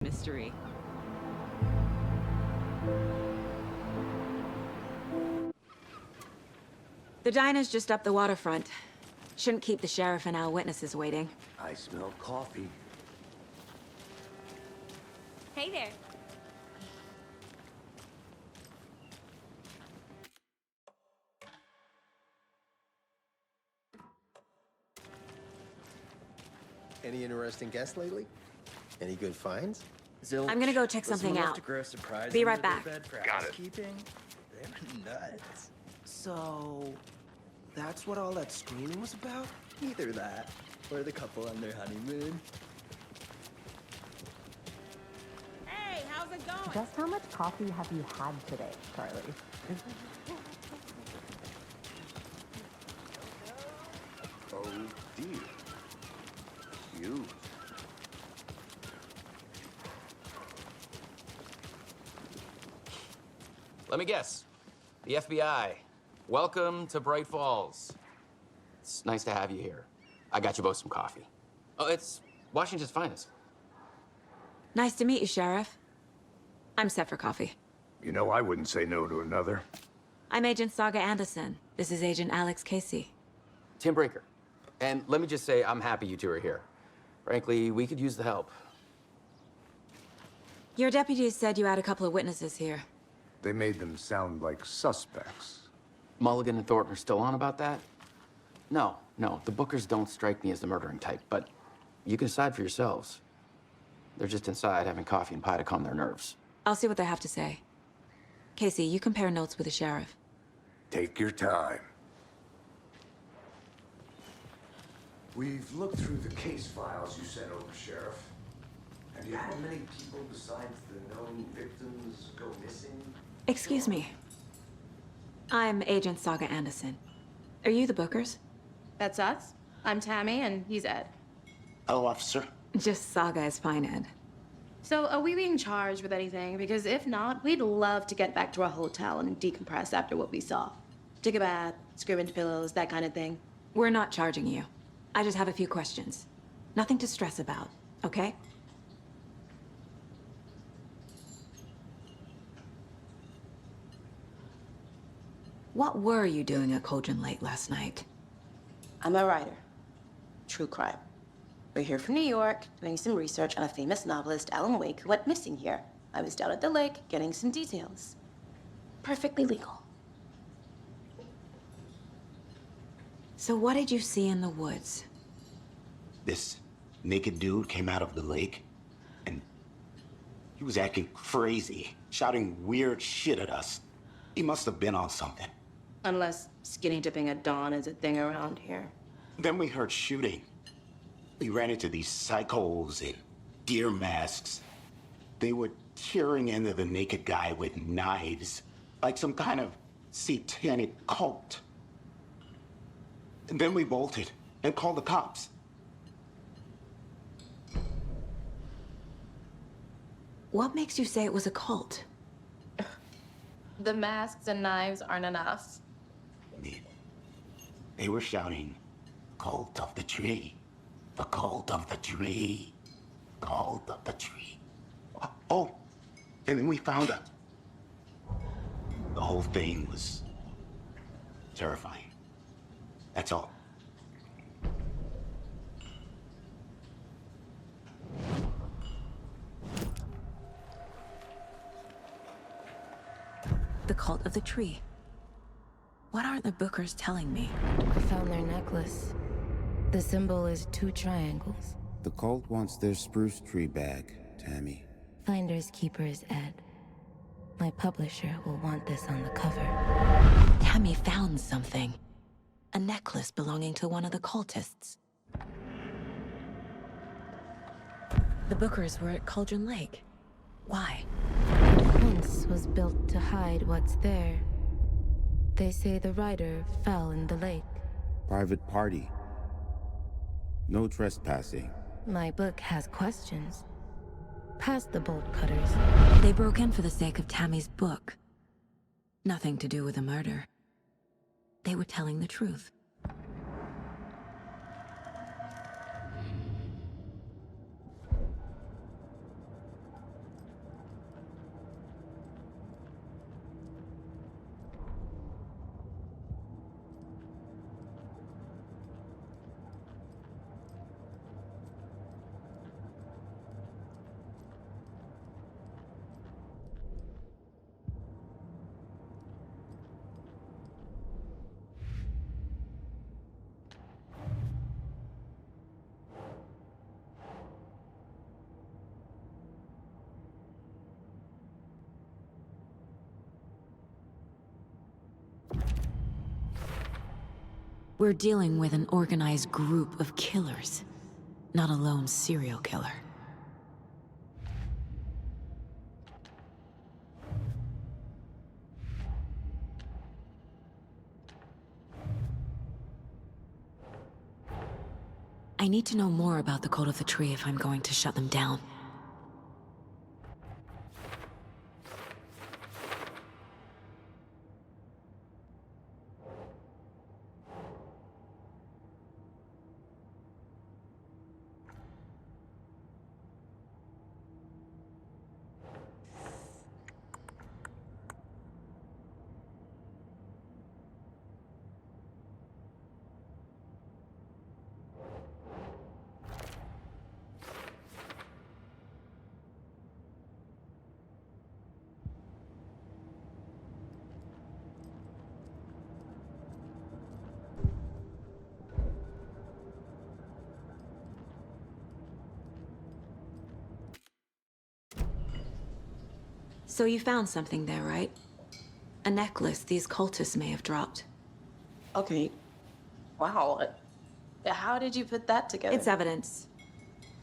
mystery. The diner's just up the waterfront. Shouldn't keep the sheriff and our witnesses waiting. I smell coffee. Hey there. Any interesting guests lately? Any good finds? Zilch I'm gonna go check was something enough out. to grow surprise Be right under their back. bed for Got it. housekeeping. They were nuts. So, that's what all that screaming was about? Either that, or the couple on their honeymoon. Hey, how's it going? Just how much coffee have you had today, Charlie? Oh dear. You. Let me guess. The FBI. Welcome to Bright Falls. It's nice to have you here. I got you both some coffee. Oh, it's Washington's finest. Nice to meet you, Sheriff. I'm set for coffee. You know I wouldn't say no to another. I'm Agent Saga Anderson. This is Agent Alex Casey. Tim Breaker. And let me just say, I'm happy you two are here. Frankly, we could use the help. Your deputies said you had a couple of witnesses here. They made them sound like suspects. Mulligan and Thornton are still on about that? No, the Bookers don't strike me as the murdering type, but you can decide for yourselves. They're just inside having coffee and pie to calm their nerves. I'll see what they have to say. Casey, you compare notes with the sheriff. Take your time. We've looked through the case files you sent over, Sheriff. Have you had many people besides the known victims go missing? Excuse me. I'm Agent Saga Anderson. Are you the Bookers? That's us. I'm Tammy, and he's Ed. Hello, officer. Just Saga is fine, Ed. So, are we being charged with anything? Because if not, we'd love to get back to our hotel and decompress after what we saw. Take a bath, scream into pillows, that kind of thing. We're not charging you. I just have a few questions. Nothing to stress about, okay? What were you doing at Cauldron Lake last night? I'm a writer. True crime. We're here from New York, doing some research on a famous novelist, Alan Wake, who went missing here. I was down at the lake, getting some details. Perfectly legal. So what did you see in the woods? This naked dude came out of the lake, and he was acting crazy, shouting weird shit at us. He must have been on something. Unless skinny dipping at dawn is a thing around here. Then we heard shooting. We ran into these psychos in deer masks. They were tearing into the naked guy with knives, like some kind of satanic cult. And then we bolted and called the cops. What makes you say it was a cult? The masks and knives aren't enough. They were shouting, "Cult of the tree, the cult of the tree, cult of the tree." Oh, and then we found out. The whole thing was terrifying. That's all. The cult of the tree. What aren't the Bookers telling me? I found their necklace. The symbol is 2 triangles. The cult wants their spruce tree back, Tammy. Finders keepers, Ed. My publisher will want this on the cover. Tammy found something. A necklace belonging to one of the cultists. The Bookers were at Cauldron Lake. Why? Once was built to hide what's there. They say the writer fell in the lake. Private party. No trespassing. My book has questions. Past the bolt cutters. They broke in for the sake of Tammy's book. Nothing to do with a murder. They were telling the truth. We're dealing with an organized group of killers, not a lone serial killer. I need to know more about the Cult of the Tree if I'm going to shut them down. So you found something there, right? A necklace these cultists may have dropped. Okay. Wow. How did you put that together? It's evidence.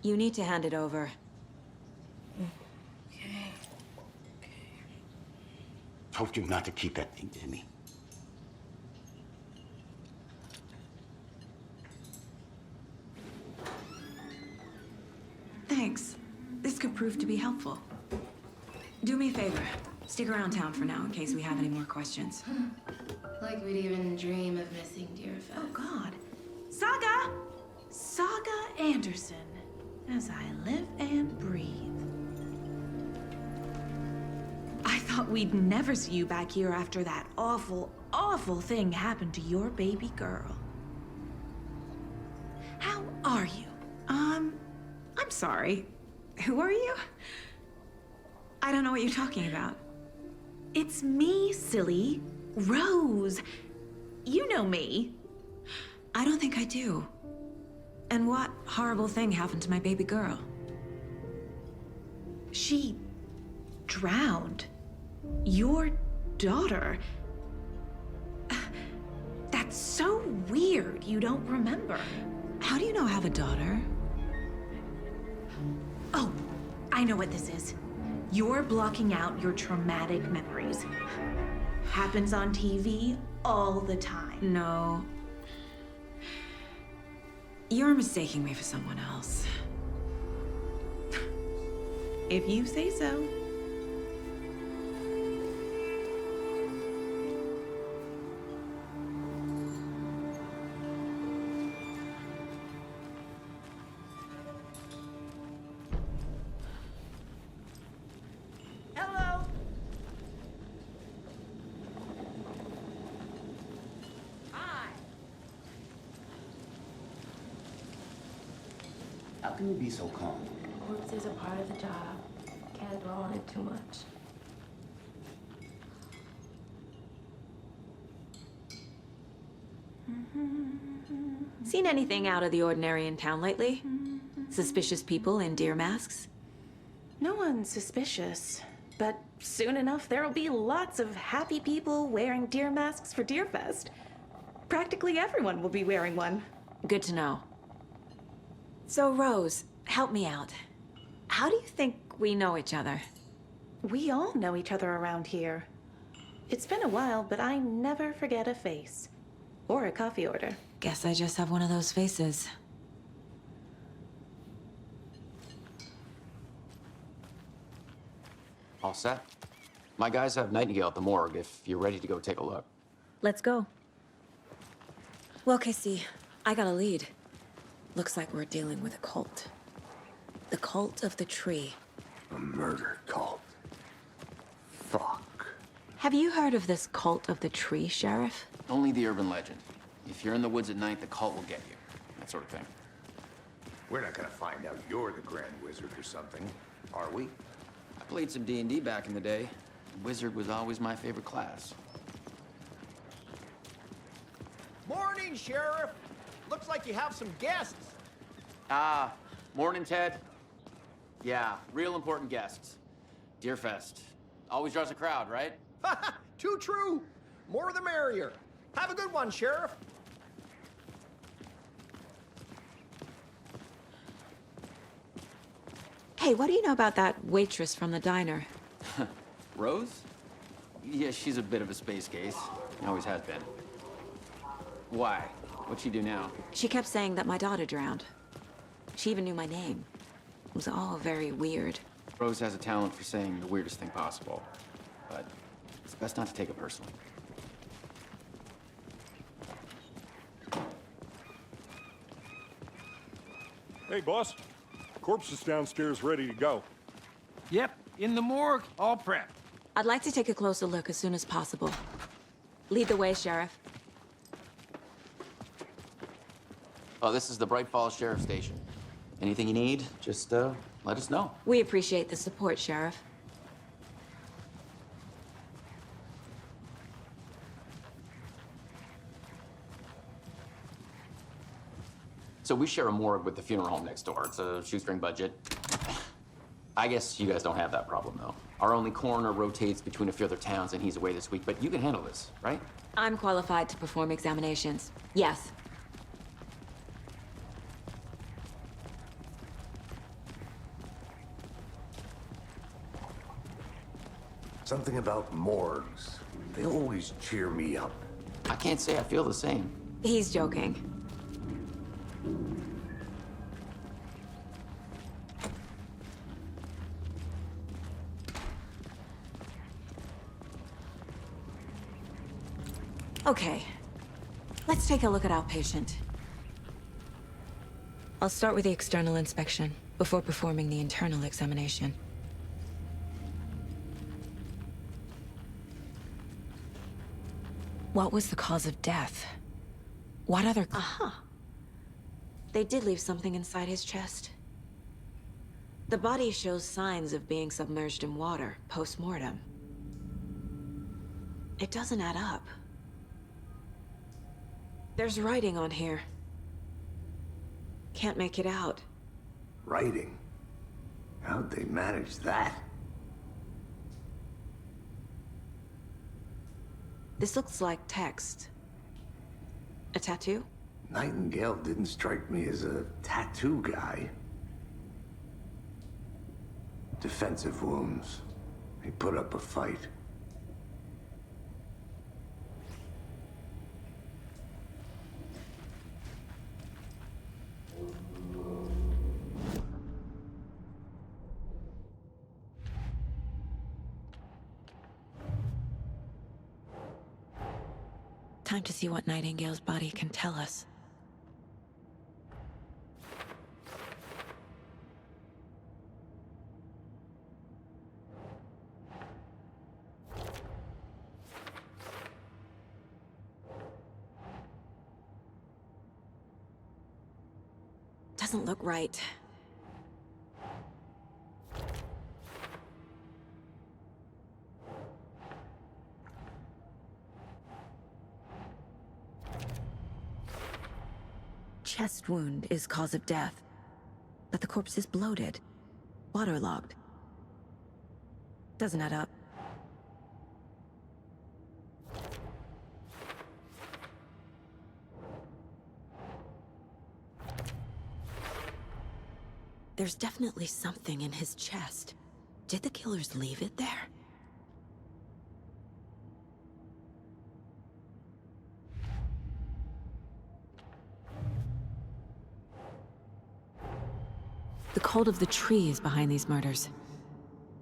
You need to hand it over. Okay. Told you not to keep that thing to me. Thanks. This could prove to be helpful. Do me a favor. Stick around town for now in case we have any more questions. Like we'd even dream of missing Deerfest. Oh, God. Saga! Saga Anderson. As I live and breathe. I thought we'd never see you back here after that awful, awful thing happened to your baby girl. How are you? I'm sorry. Who are you? I don't know what you're talking about. It's me, silly. Rose. You know me. I don't think I do. And what horrible thing happened to my baby girl? She drowned. Your daughter. That's so weird you don't remember. How do you know I have a daughter? Oh, I know what this is. You're blocking out your traumatic memories. Happens on TV all the time. No. You're mistaking me for someone else. If you say so. Hello. Hi. How can you be so calm? Corpse is a part of the job. Can't dwell on it too much. Seen anything out of the ordinary in town lately? Suspicious people in deer masks? No one's suspicious. But soon enough, there'll be lots of happy people wearing deer masks for Deerfest. Practically everyone will be wearing one. Good to know. So, Rose, help me out. How do you think we know each other? We all know each other around here. It's been a while, but I never forget a face. Or a coffee order. Guess I just have one of those faces. All set? My guys have Nightingale at the morgue if you're ready to go take a look. Let's go. Well, Casey, I got a lead. Looks like we're dealing with a cult. The Cult of the Tree. A murder cult. Fuck. Have you heard of this Cult of the Tree, Sheriff? Only the urban legend. If you're in the woods at night, the cult will get you. That sort of thing. We're not gonna find out you're the Grand Wizard or something, are we? I played some D&D back in the day. Wizard was always my favorite class. Morning, Sheriff. Looks like you have some guests. Morning, Ted. Yeah, real important guests. Deerfest. Always draws a crowd, right? Too true. More the merrier. Have a good one, Sheriff. Hey, what do you know about that waitress from the diner? Rose? Yeah, she's a bit of a space case. Always has been. Why? What'd she do now? She kept saying that my daughter drowned. She even knew my name. It was all very weird. Rose has a talent for saying the weirdest thing possible. But it's best not to take it personally. Hey, boss. Corpse is downstairs ready to go. Yep, in the morgue, all prepped. I'd like to take a closer look as soon as possible. Lead the way, Sheriff. Oh, this is the Bright Falls Sheriff Station. Anything you need, just let us know. We appreciate the support, Sheriff. So we share a morgue with the funeral home next door. It's a shoestring budget. I guess you guys don't have that problem, though. Our only coroner rotates between a few other towns, and he's away this week, but you can handle this, right? I'm qualified to perform examinations. Yes. Something about morgues. They always cheer me up. I can't say I feel the same. He's joking. Okay, let's take a look at our patient. I'll start with the external inspection before performing the internal examination. What was the cause of death? What other... Aha! They did leave something inside his chest. The body shows signs of being submerged in water post-mortem. It doesn't add up. There's writing on here. Can't make it out. Writing? How'd they manage that? This looks like text. A tattoo? Nightingale didn't strike me as a tattoo guy. Defensive wounds. He put up a fight. Time to see what Nightingale's body can tell us. Doesn't look right. Chest wound is cause of death, but the corpse is bloated, waterlogged. Doesn't add up. There's definitely something in his chest. Did the killers leave it there? The cult of the tree is behind these murders.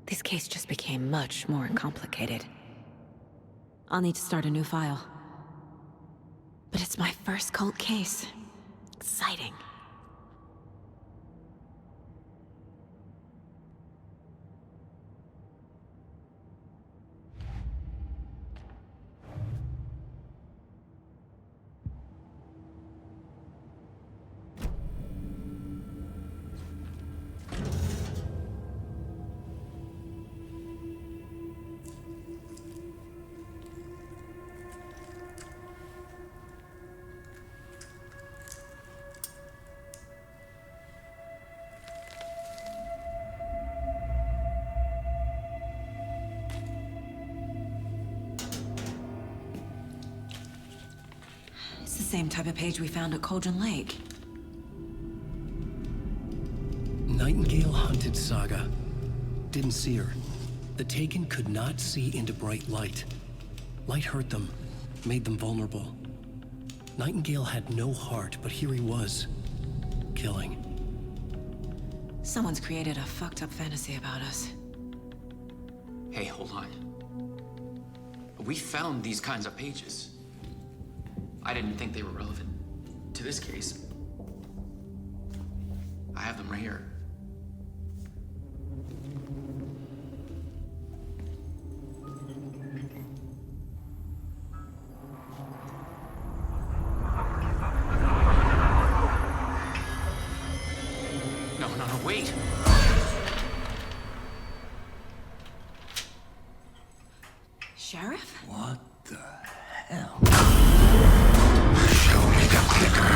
This case just became much more complicated. I'll need to start a new file. But it's my first cult case. Exciting. It's the same type of page we found at Cauldron Lake. Nightingale hunted saga. Didn't see her. The Taken could not see into bright light. Light hurt them, made them vulnerable. Nightingale had no heart, but here he was, killing. Someone's created a fucked up fantasy about us. Hey, hold on. We found these kinds of pages. I didn't think they were relevant to this case. I have them right here. No, wait. Sheriff? What the hell? Show me the clicker.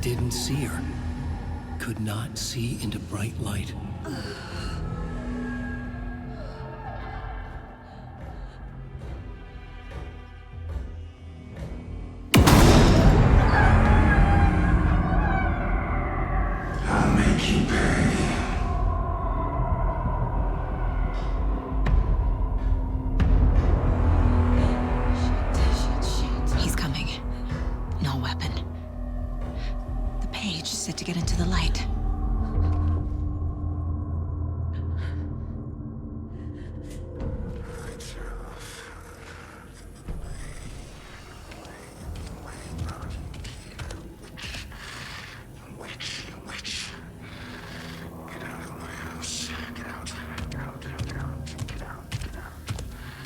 Didn't see her. Could not see into bright light. I'll make you pay. He's coming. No weapon. The page said to get into the light.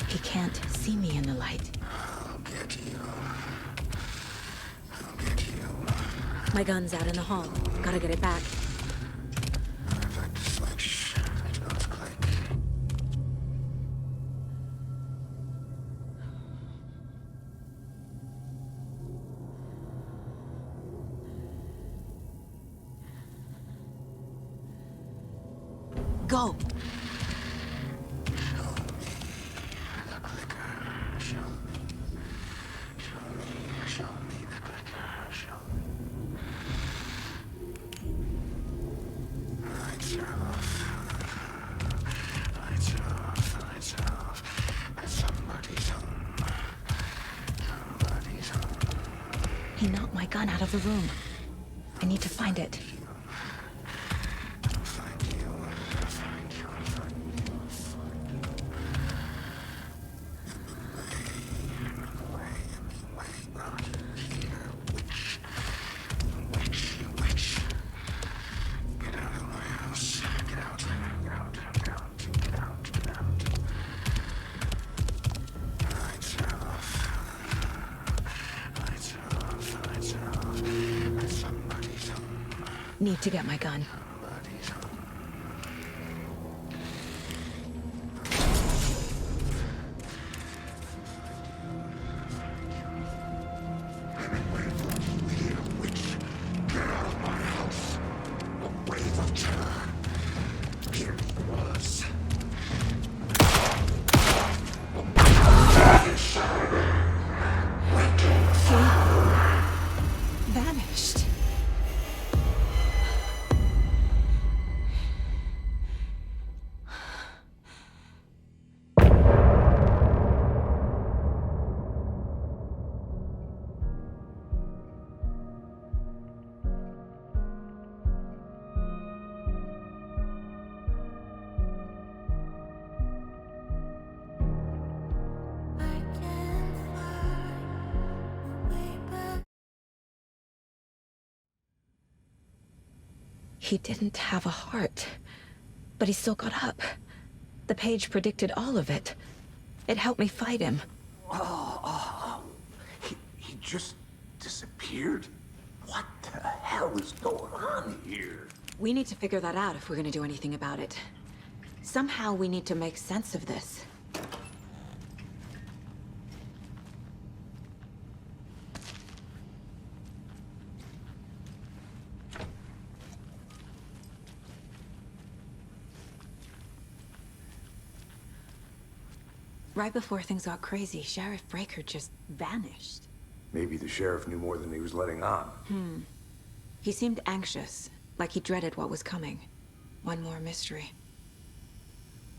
He can't see me in the light. I'll get you. My gun's out in the hall. Gotta get it back. Effect the switch. It goes click. Go! He knocked my gun out of the room. I need to find it. Need to get my gun. Vanished. He didn't have a heart, but he still got up. The page predicted all of it. It helped me fight him. He just disappeared? What the hell? hell is going on here? We need to figure that out if we're gonna do anything about it. Somehow we need to make sense of this. Right before things got crazy, Sheriff Breaker just vanished. Maybe the sheriff knew more than he was letting on. He seemed anxious, like he dreaded what was coming. One more mystery.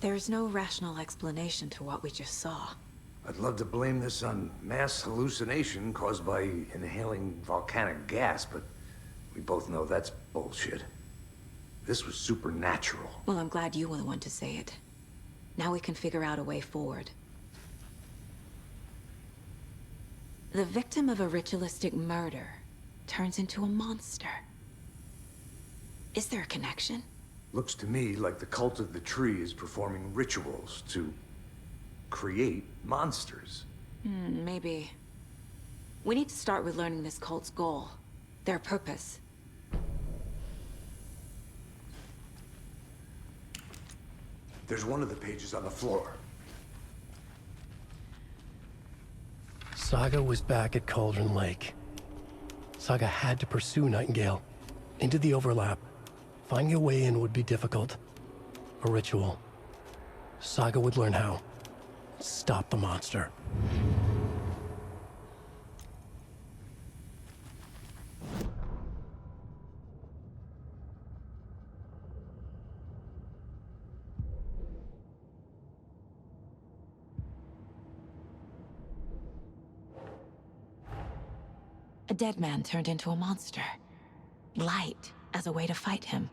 There's no rational explanation to what we just saw. I'd love to blame this on mass hallucination caused by inhaling volcanic gas, but we both know that's bullshit. This was supernatural. Well, I'm glad you were the one to say it. Now we can figure out a way forward. The victim of a ritualistic murder turns into a monster. Is there a connection? Looks to me like the cult of the tree is performing rituals to create monsters. Maybe. We need to start with learning this cult's goal, their purpose. There's one of the pages on the floor. Saga was back at Cauldron Lake. Saga had to pursue Nightingale. Into the overlap. Finding a way in would be difficult. A ritual. Saga would learn how. Stop the monster. A dead man turned into a monster. Light as a way to fight him.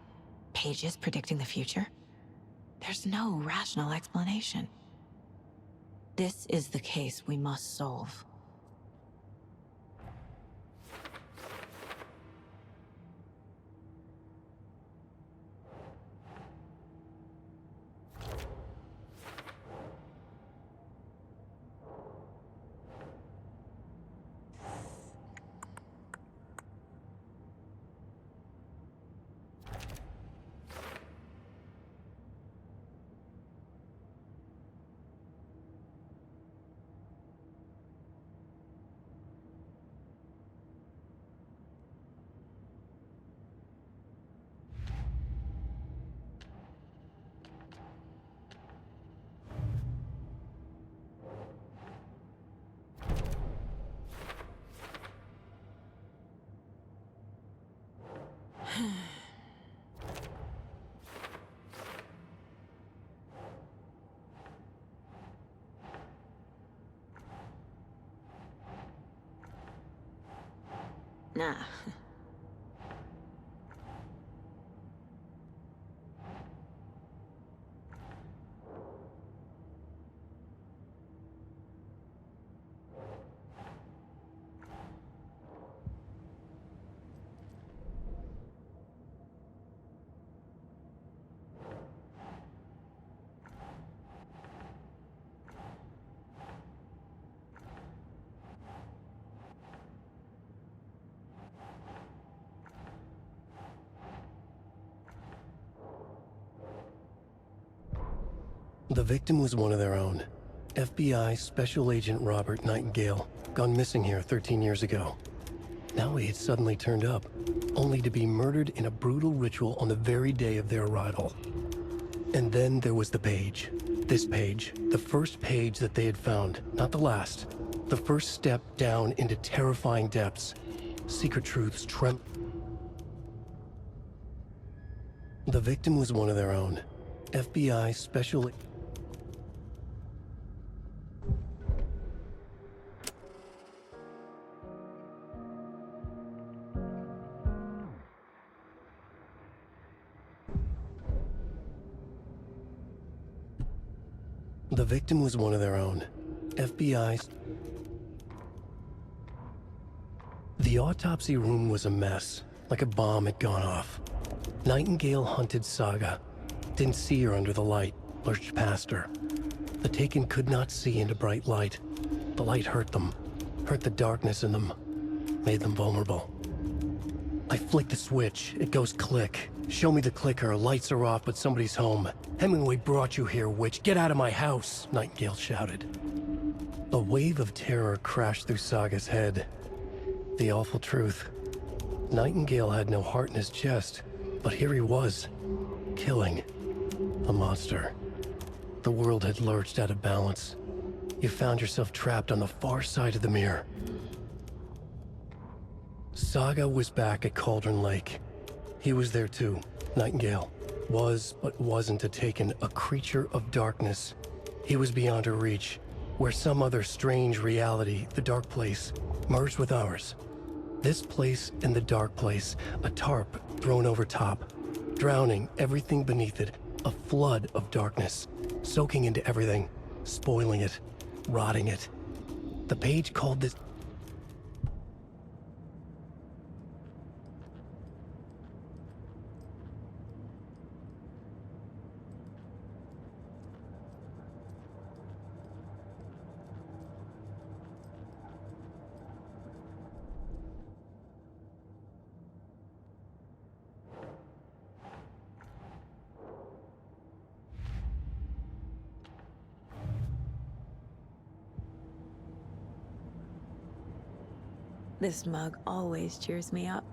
Pages predicting the future. There's no rational explanation. This is the case we must solve. Nah. The victim was one of their own. FBI Special Agent Robert Nightingale, gone missing here 13 years ago. Now he had suddenly turned up, only to be murdered in a brutal ritual on the very day of their arrival. And then there was the page. This page, the first page that they had found, not the last. The first step down into terrifying depths. Secret truths The victim was one of their own. FBI Special... The victim was one of their own. FBI... The autopsy room was a mess, like a bomb had gone off. Nightingale hunted Saga. Didn't see her under the light, lurched past her. The Taken could not see into bright light. The light hurt them, hurt the darkness in them, made them vulnerable. I I flick the switch, it goes click. Show me the clicker, lights are off, but somebody's home. Hemingway brought you here, witch. Get out of my house, Nightingale shouted. A wave of terror crashed through Saga's head. The awful truth. Nightingale had no heart in his chest, but here he was, killing a monster. The world had lurched out of balance. You found yourself trapped on the far side of the mirror. Saga was back at Cauldron Lake. He was there too. Nightingale was, but wasn't a Taken, a creature of darkness. He was beyond her reach, where some other strange reality, the dark place, merged with ours. This place and the dark place, a tarp thrown over top, drowning everything beneath it, a flood of darkness, soaking into everything, spoiling it, rotting it. The page called this... This mug always cheers me up.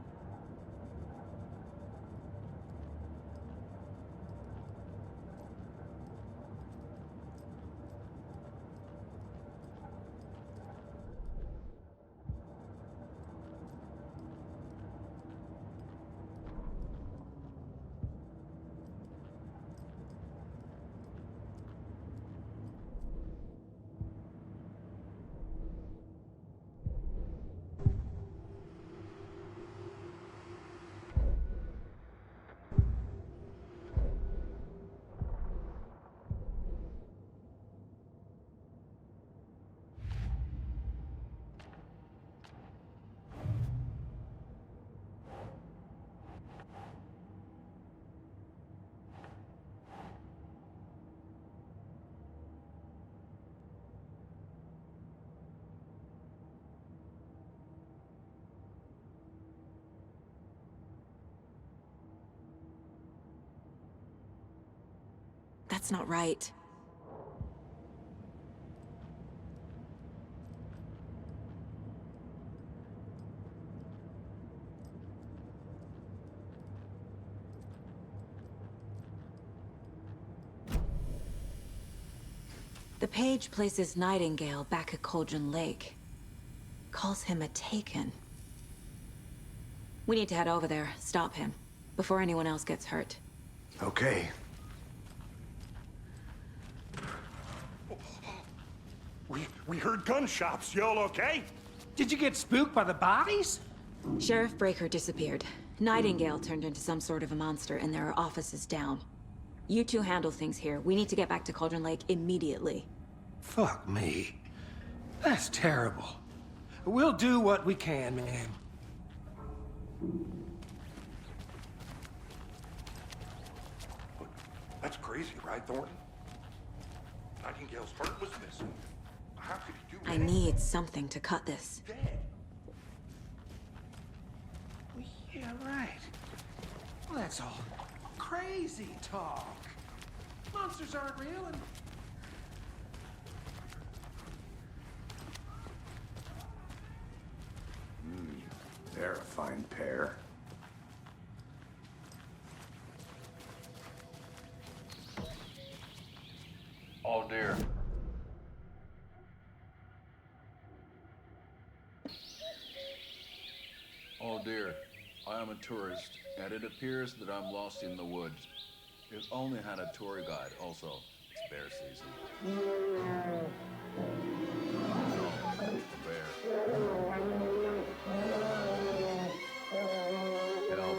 That's not right. The page places Nightingale back at Cauldron Lake. Calls him a Taken. We need to head over there, stop him, before anyone else gets hurt. Okay. We heard gunshots. Y'all okay? Did you get spooked by the bodies? Sheriff Breaker disappeared. Nightingale turned into some sort of a monster, and there are offices down. You two handle things here. We need to get back to Cauldron Lake immediately. Fuck me. That's terrible. We'll do what we can, man. That's crazy, right, Thornton? Nightingale's heart was missing. How could he do that? I need something to cut this. Dead. Well, yeah, right. Well, that's all crazy talk. Monsters aren't real and... They're a fine pair. Oh dear. Oh dear. I am a tourist, and it appears that I'm lost in the woods. We've only had a tour guide, also. It's bear season. No, a bear. Help.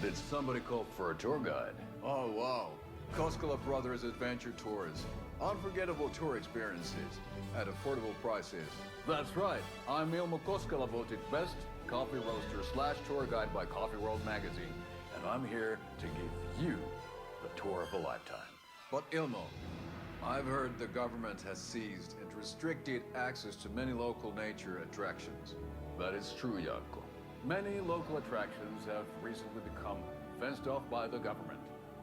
Did somebody call for a tour guide? Oh, wow. Koskela Brothers Adventure Tours. Unforgettable tour experiences at affordable prices. That's right. I'm Ilmo Koskela, voted best coffee roaster / tour guide by Coffee World magazine. And I'm here to give you the tour of a lifetime. But Ilmo, I've heard the government has seized and restricted access to many local nature attractions. That is true, Jarkko. Many local attractions have recently become fenced off by the government.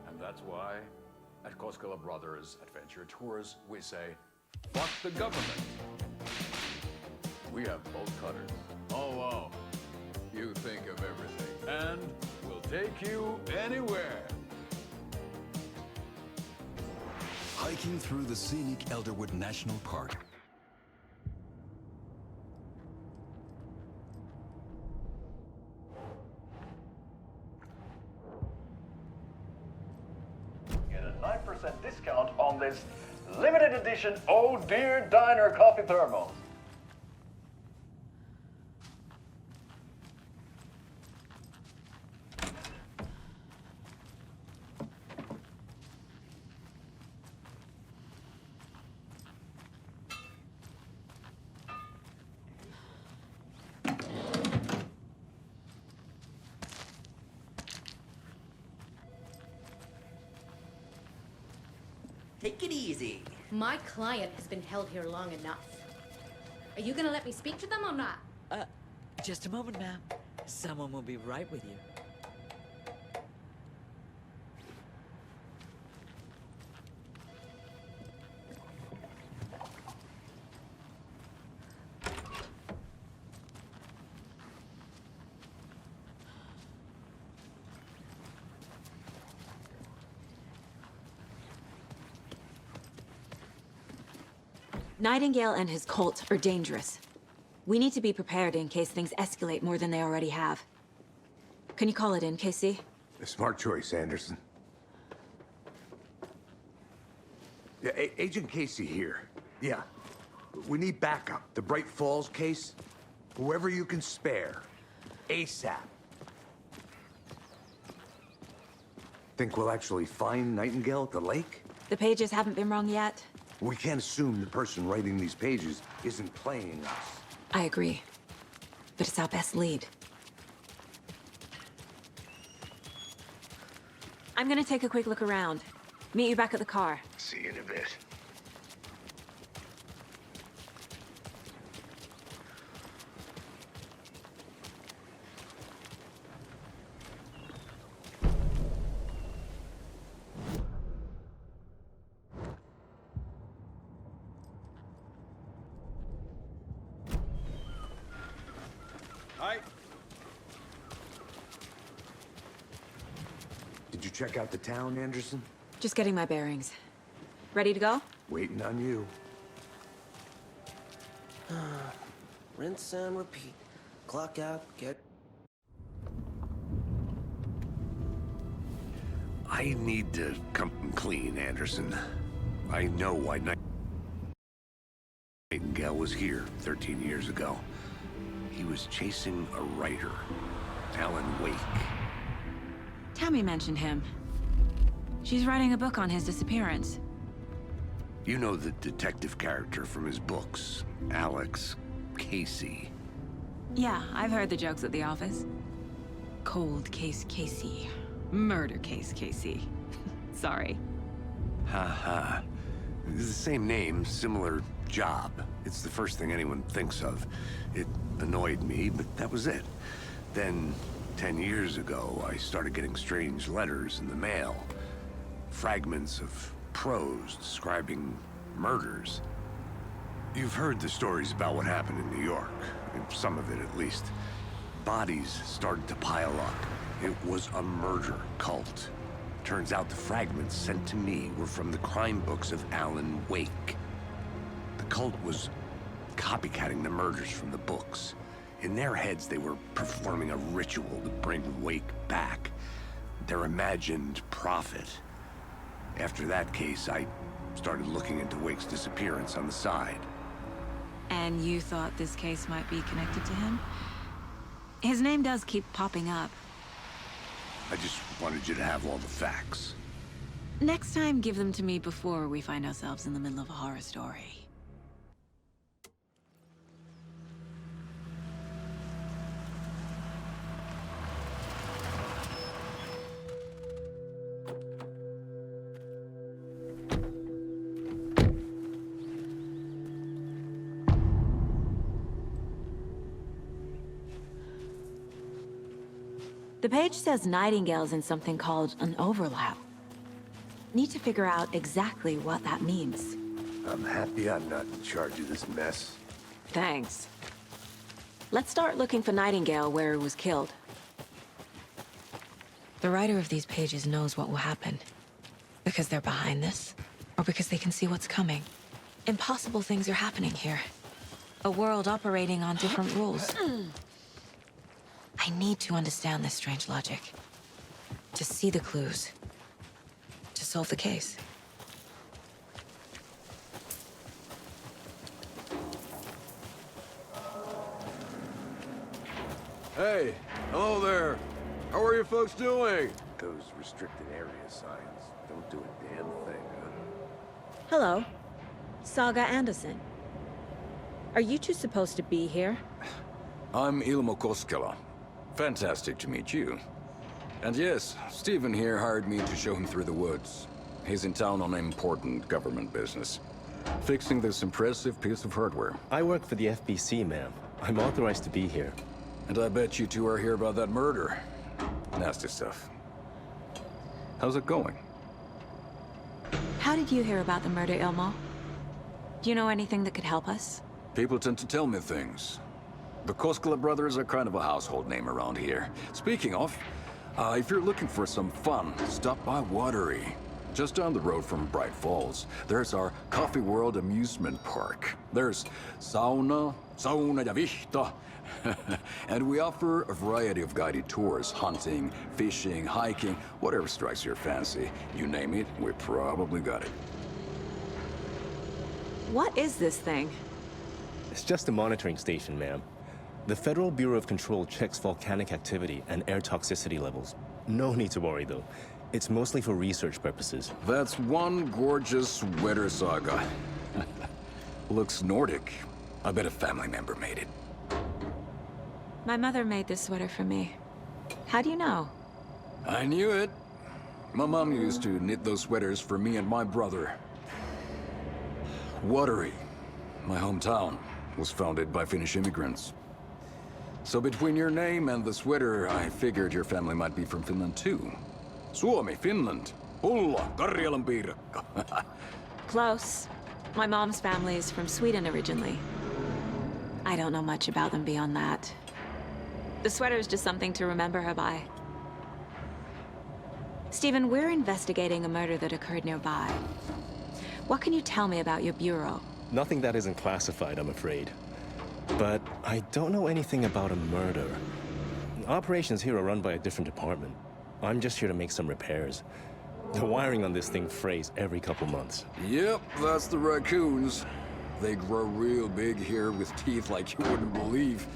And that's why, at Koskela Brothers Adventure Tours, we say, fuck the government. We have bolt cutters. Oh, wow. You think of everything. And we'll take you anywhere. Hiking through the scenic Elderwood National Park. Get a 9% discount on this limited edition Oh Dear Diner coffee thermos. Take it easy. My client has been held here long enough. Are you gonna let me speak to them or not? Just a moment, ma'am. Someone will be right with you. Nightingale and his cult are dangerous. We need to be prepared in case things escalate more than they already have. Can you call it in, KC? A smart choice, Anderson. Yeah, Agent Casey here. Yeah. We need backup. The Bright Falls case. Whoever you can spare. ASAP. Think we'll actually find Nightingale at the lake? The pages haven't been wrong yet. We can't assume the person writing these pages isn't playing us. I agree. But it's our best lead. I'm gonna take a quick look around. Meet you back at the car. See you in a bit. Hi. Did you check out the town, Anderson? Just getting my bearings. Ready to go? Waiting on you. Rinse and repeat. Clock out, get... I need to come clean, Anderson. I know why Nightingale was here 13 years ago. He was chasing a writer, Alan Wake. Tammy mentioned him. She's writing a book on his disappearance. You know the detective character from his books, Alex Casey. Yeah, I've heard the jokes at the office. Cold case Casey. Murder case Casey. Sorry. Ha. It's the same name, similar job. It's the first thing anyone thinks of. It annoyed me, but that was it. Then, 10 years ago, I started getting strange letters in the mail. Fragments of prose describing murders. You've heard the stories about what happened in New York. Some of it, at least. Bodies started to pile up. It was a murder cult. Turns out the fragments sent to me were from the crime books of Alan Wake. The cult was copycatting the murders from the books. In their heads, they were performing a ritual to bring Wake back. Their imagined prophet. After that case, I started looking into Wake's disappearance on the side. And you thought this case might be connected to him? His name does keep popping up. I just wanted you to have all the facts. Next time, give them to me before we find ourselves in the middle of a horror story. The page says Nightingale's in something called an overlap. Need to figure out exactly what that means. I'm happy I'm not in charge of this mess. Thanks. Let's start looking for Nightingale where he was killed. The writer of these pages knows what will happen. Because they're behind this, or because they can see what's coming. Impossible things are happening here. A world operating on different rules. I need to understand this strange logic. To see the clues. To solve the case. Hey, hello there. How are you folks doing? Those restricted area signs don't do a damn thing, huh? Hello. Saga Anderson. Are you two supposed to be here? I'm Ilmo Koskela. Fantastic to meet you. And yes, Stephen here hired me to show him through the woods. He's in town on important government business. Fixing this impressive piece of hardware. I work for the FBC, ma'am. I'm authorized to be here. And I bet you two are here about that murder. Nasty stuff. How's it going? How did you hear about the murder, Ilmo? Do you know anything that could help us? People tend to tell me things. The Koskela brothers are kind of a household name around here. Speaking of, if you're looking for some fun, stop by Watery. Just down the road from Bright Falls, there's our Coffee World amusement park. There's sauna ja vihta, and we offer a variety of guided tours, hunting, fishing, hiking, whatever strikes your fancy. You name it, we probably got it. What is this thing? It's just a monitoring station, ma'am. The Federal Bureau of Control checks volcanic activity and air toxicity levels. No need to worry, though. It's mostly for research purposes. That's one gorgeous sweater, Saga. Looks Nordic. I bet a family member made it. My mother made this sweater for me. How do you know? I knew it. My mom used to knit those sweaters for me and my brother. Watery, my hometown, was founded by Finnish immigrants. So between your name and the sweater, I figured your family might be from Finland too. Suomi, Finland. Pulla, Karjalan piirakka. Close. My mom's family is from Sweden originally. I don't know much about them beyond that. The sweater is just something to remember her by. Stephen, we're investigating a murder that occurred nearby. What can you tell me about your bureau? Nothing that isn't classified, I'm afraid. But I don't know anything about a murder. Operations here are run by a different department. I'm just here to make some repairs. The wiring on this thing frays every couple months. Yep, that's the raccoons. They grow real big here with teeth like you wouldn't believe.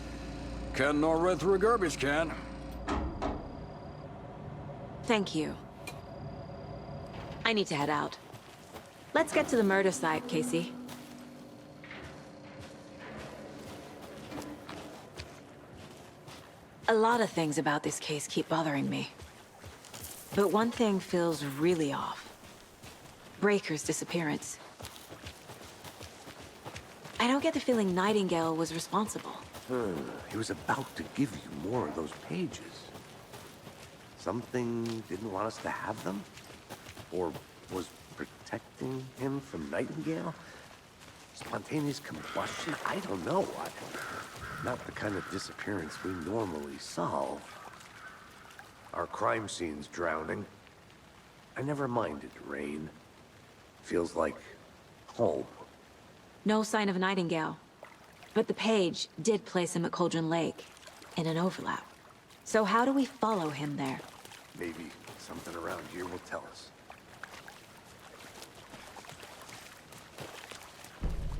Can't gnaw right through a garbage can. Thank you. I need to head out. Let's get to the murder site, Casey. A lot of things about this case keep bothering me. But one thing feels really off. Breaker's disappearance. I don't get the feeling Nightingale was responsible. He was about to give you more of those pages. Something didn't want us to have them? Or was protecting him from Nightingale? Spontaneous combustion? I don't know what. Not the kind of disappearance we normally solve. Our crime scene's drowning. I never minded rain. Feels like home. No sign of Nightingale. But the page did place him at Cauldron Lake, in an overlap. So how do we follow him there? Maybe something around here will tell us.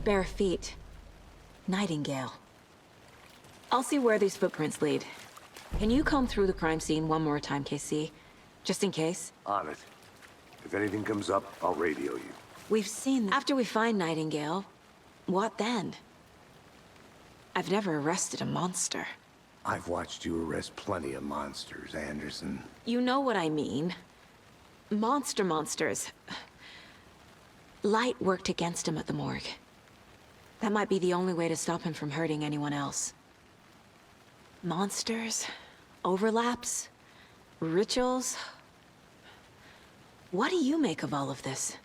Bare feet. Nightingale. I'll see where these footprints lead. Can you comb through the crime scene one more time, KC? Just in case? On it. If anything comes up, I'll radio you. We've seen... After we find Nightingale, what then? I've never arrested a monster. I've watched you arrest plenty of monsters, Anderson. You know what I mean. Monsters. Light worked against him at the morgue. That might be the only way to stop him from hurting anyone else. Monsters? Overlaps? Rituals? What do you make of all of this?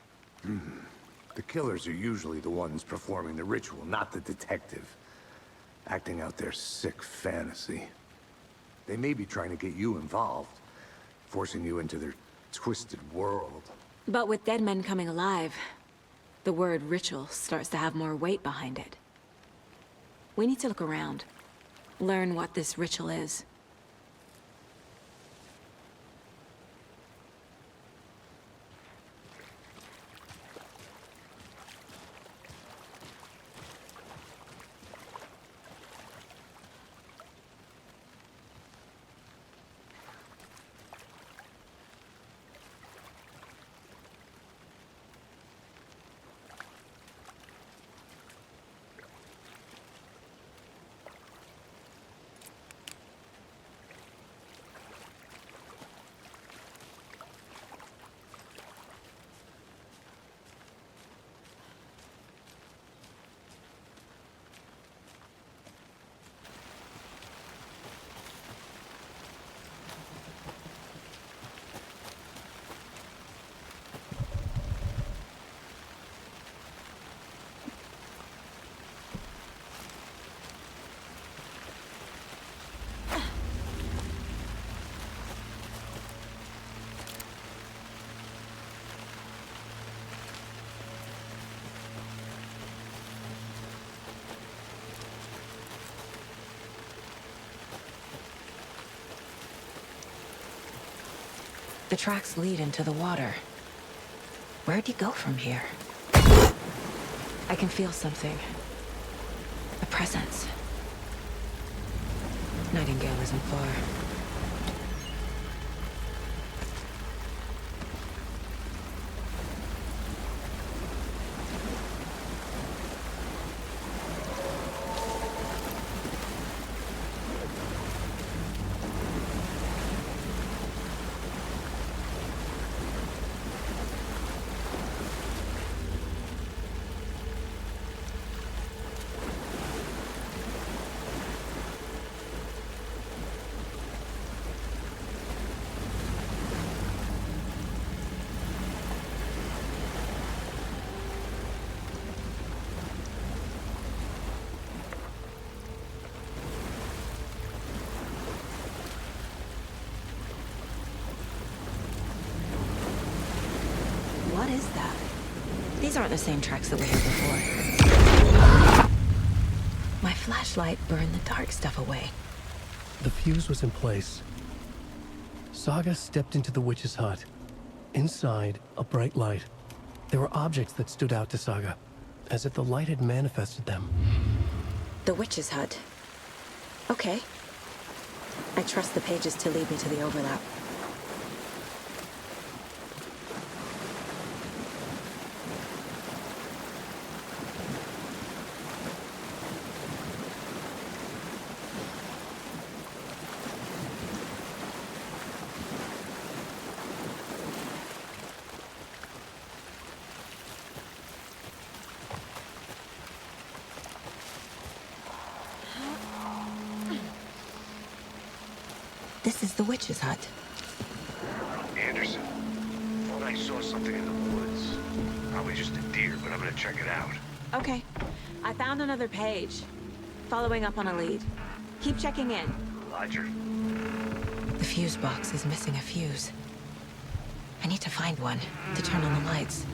The killers are usually the ones performing the ritual, not the detective. Acting out their sick fantasy. They may be trying to get you involved, forcing you into their twisted world. But with dead men coming alive, the word ritual starts to have more weight behind it. We need to look around, learn what this ritual is. The tracks lead into the water. Where'd he go from here? I can feel something. A presence. Nightingale isn't far. What is that? These aren't the same tracks that we had before. My flashlight burned the dark stuff away. The fuse was in place. Saga stepped into the witch's hut. Inside, a bright light. There were objects that stood out to Saga, as if the light had manifested them. The witch's hut. Okay. I trust the pages to lead me to the overlap. This is the witch's hut. Anderson, thought I saw something in the woods. Probably just a deer, but I'm gonna check it out. Okay. I found another page. Following up on a lead. Keep checking in. Roger. The fuse box is missing a fuse. I need to find one to turn on the lights.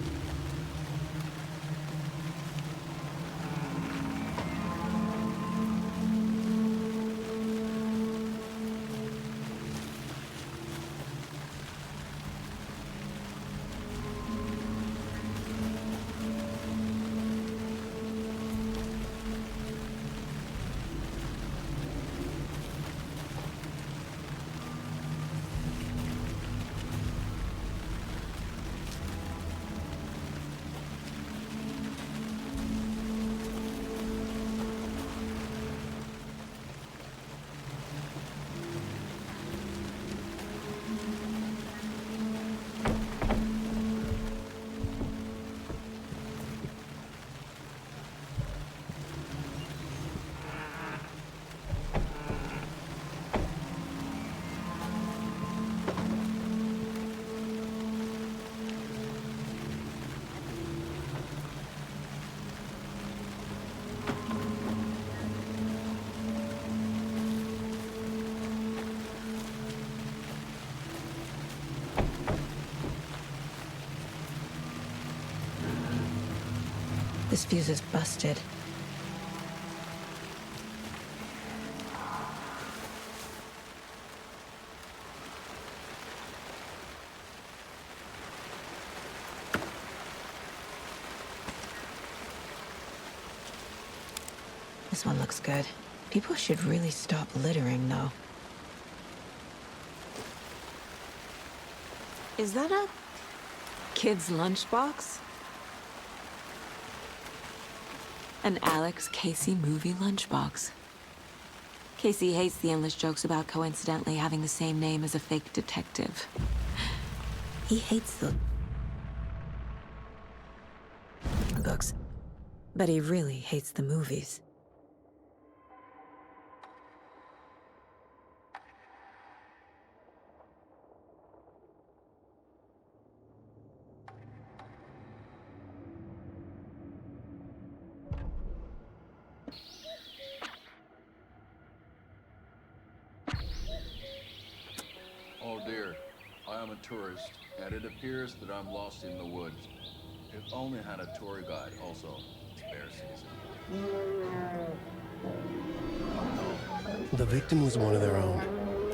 This fuse is busted. This one looks good. People should really stop littering, though. Is that a kid's lunchbox? An Alex Casey movie lunchbox. Casey hates the endless jokes about coincidentally having the same name as a fake detective. He hates the books, but he really hates the movies. Oh dear, I am a tourist, and it appears that I'm lost in the woods. If only had a tour guide also. It's bear season. The victim was one of their own.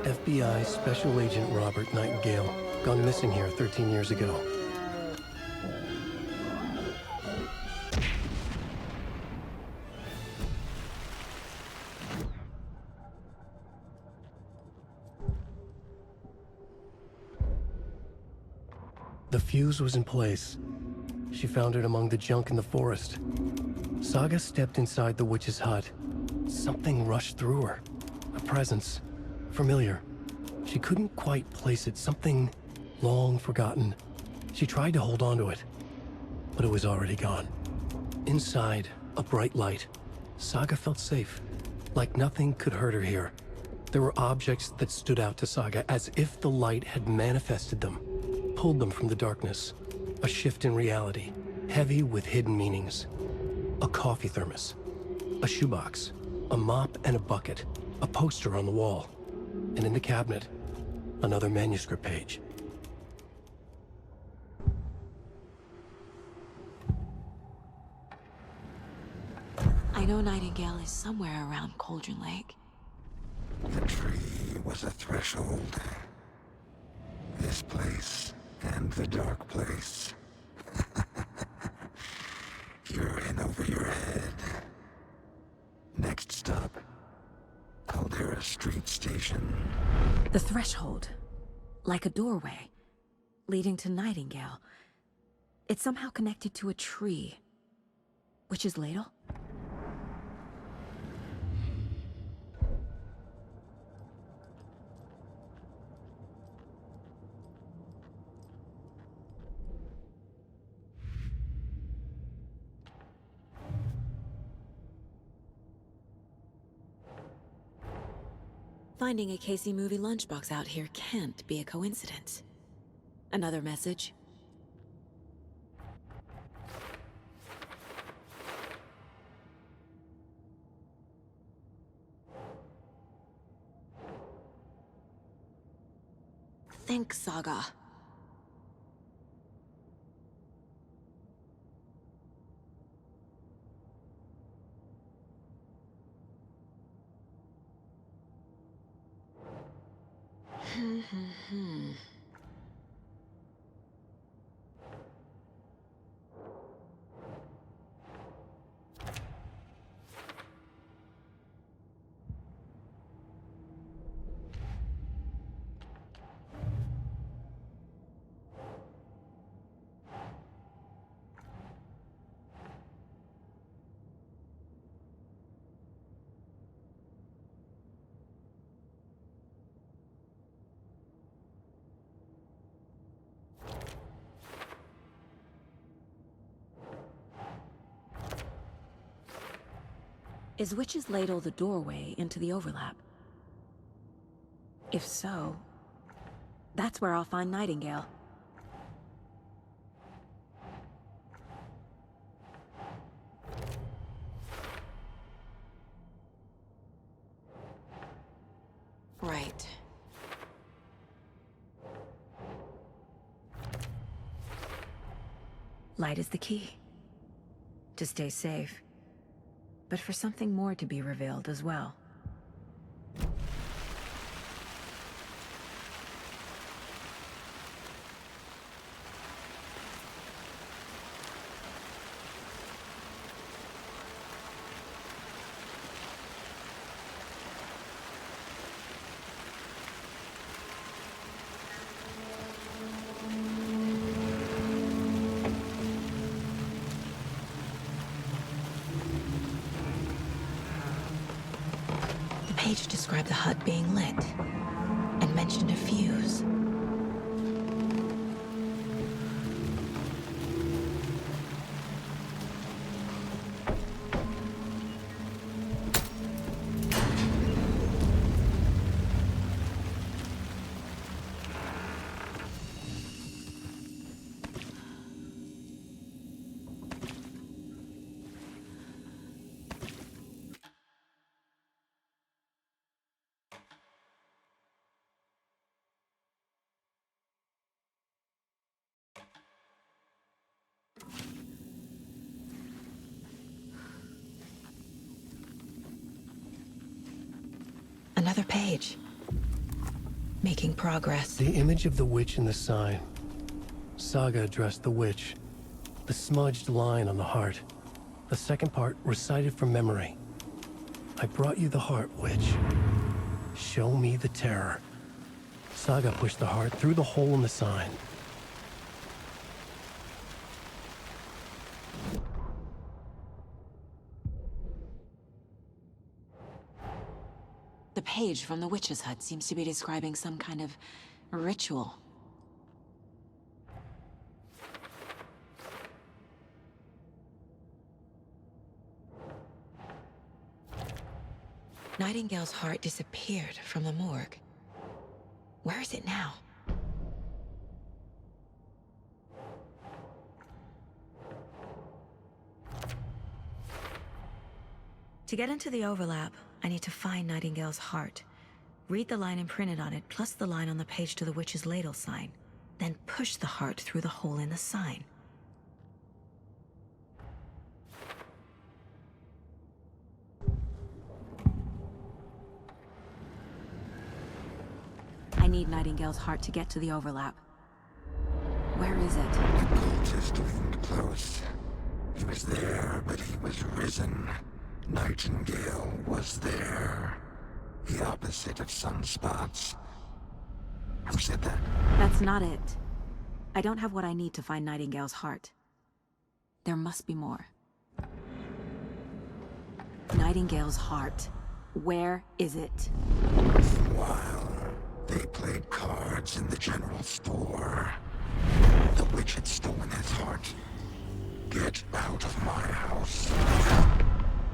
FBI Special Agent Robert Nightingale, gone missing here 13 years ago. The fuse was in place. She found it among the junk in the forest. Saga stepped inside the witch's hut. Something rushed through her. A presence. Familiar. She couldn't quite place it. Something long forgotten. She tried to hold on to it, but it was already gone. Inside, a bright light. Saga felt safe. Like nothing could hurt her here. There were objects that stood out to Saga as if the light had manifested them. Pulled them from the darkness. A shift in reality, heavy with hidden meanings. A coffee thermos, a shoebox, a mop and a bucket, a poster on the wall, and in the cabinet, another manuscript page. I know Nightingale is somewhere around Cauldron Lake. The tree was a threshold. This place and the dark place. You're in over your head. Next stop, Caldera Street Station. The threshold. Like a doorway. Leading to Nightingale. It's somehow connected to a tree. Witch's Ladle? Finding a Casey movie lunchbox out here can't be a coincidence. Another message? Think, Saga. Is Witch's Ladle the doorway into the overlap? If so, that's where I'll find Nightingale. Right. Light is the key. to stay safe, but for something more to be revealed as well. The page described the hut being lit, and mentioned a fuse. Another page. Making progress. The image of the witch in the sign. Saga addressed the witch. The smudged line on the heart. The second part recited from memory. I brought you the heart, witch. Show me the terror. Saga pushed the heart through the hole in the sign. The page from the witch's hut seems to be describing some kind of ritual. Nightingale's heart disappeared from the morgue. Where is it now? To get into the overlap, I need to find Nightingale's heart. Read the line imprinted on it, plus the line on the page to the witch's ladle sign. Then push the heart through the hole in the sign. I need Nightingale's heart to get to the overlap. Where is it? The cultist loomed close. He was there, but he was risen. Nightingale was there. The opposite of sunspots. Who said that? That's not it. I don't have what I need to find Nightingale's heart. There must be more. Nightingale's heart. Where is it? While they played cards in the general store, the witch had stolen his heart. Get out of my house.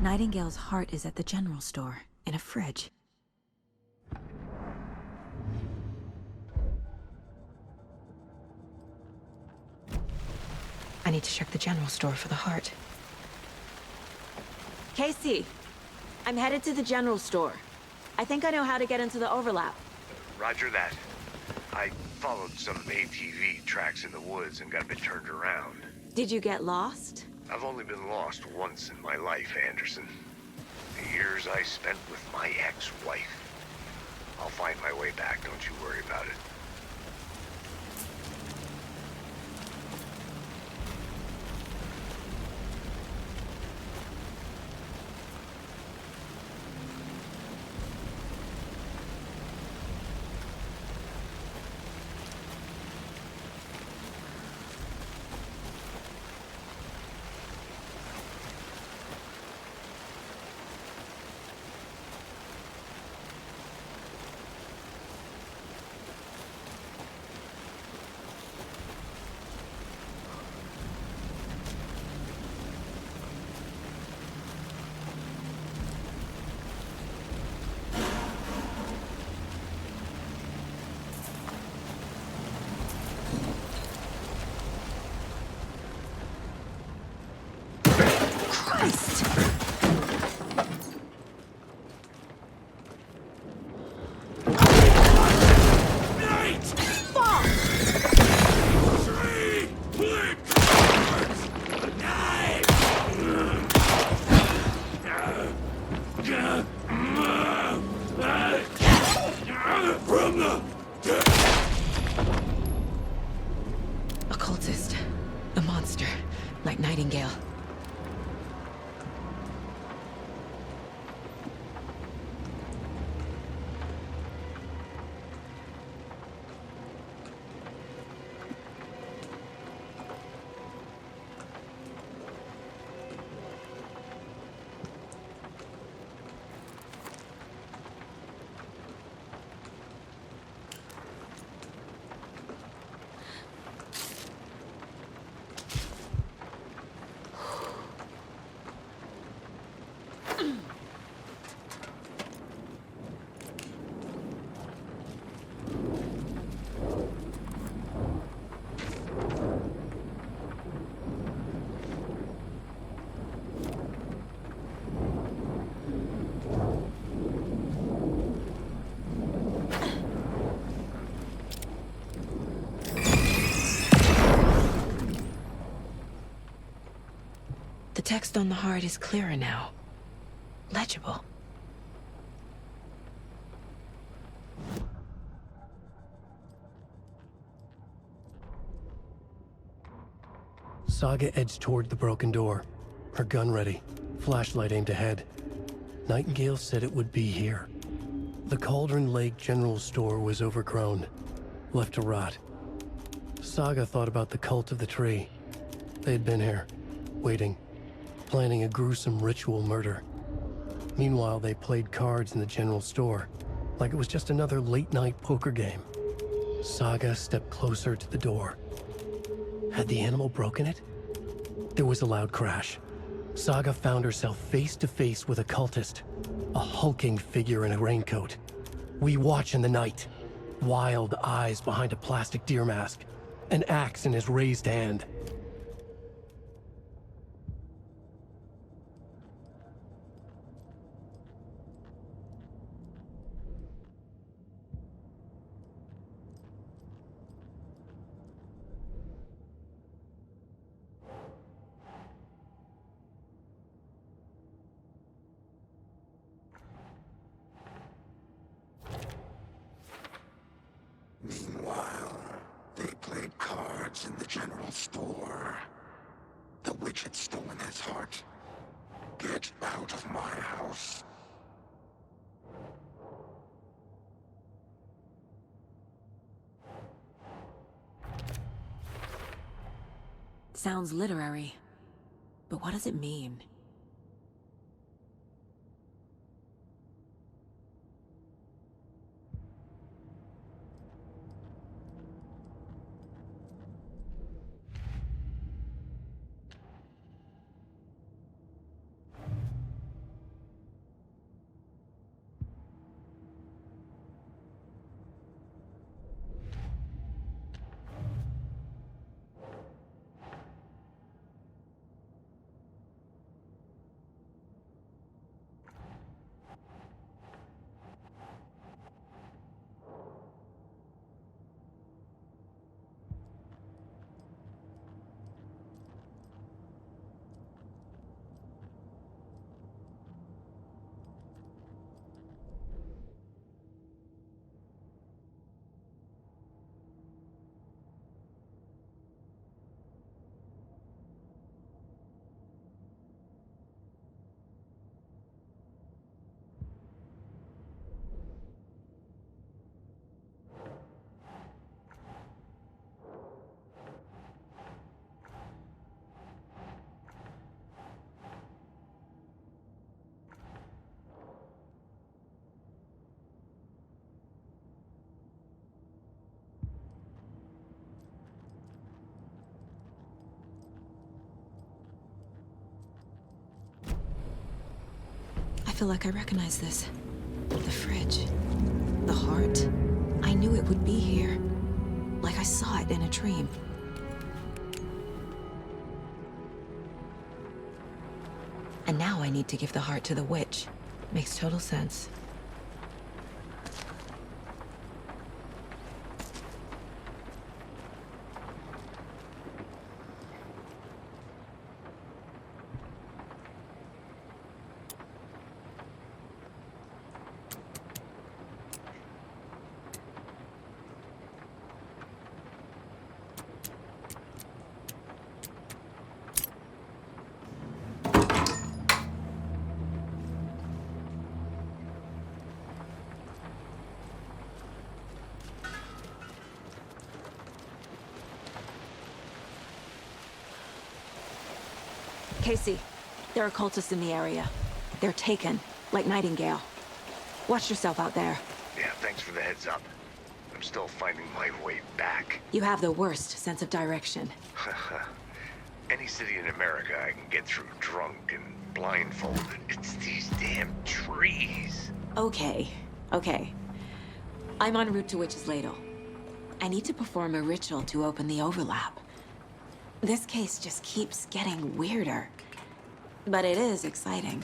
Nightingale's heart is at the general store, in a fridge. I need to check the general store for the heart. Casey, I'm headed to the general store. I think I know how to get into the overlap. Roger that. I followed some ATV tracks in the woods and got a bit turned around. Did you get lost? I've only been lost once in my life, Anderson. The years I spent with my ex-wife. I'll find my way back, don't you worry about it. text on the heart is clearer now. Legible. Saga edged toward the broken door, her gun ready, flashlight aimed ahead. Nightingale said it would be here. The Cauldron Lake General Store was overgrown, left to rot. Saga thought about the cult of the tree. They had been here, waiting, planning a gruesome ritual murder. Meanwhile, they played cards in the general store, like it was just another late-night poker game. Saga stepped closer to the door. Had the animal broken it? There was a loud crash. Saga found herself face to face with a cultist, a hulking figure in a raincoat. We watch in the night. Wild eyes behind a plastic deer mask, an axe in his raised hand. Meanwhile, they played cards in the general store. The witch had stolen his heart. Get out of my house. Sounds literary. But what does it mean? I feel like I recognize this. The fridge. The heart. I knew it would be here. Like I saw it in a dream. And now I need to give the heart to the witch. Makes total sense. Casey, there are cultists in the area. They're taken, like Nightingale. Watch yourself out there. Yeah, thanks for the heads up. I'm still finding my way back. You have the worst sense of direction. Any city in America I can get through drunk and blindfolded. It's these damn trees. Okay. I'm en route to Witch's Ladle. I need to perform a ritual to open the overlap. This case just keeps getting weirder. But it is exciting.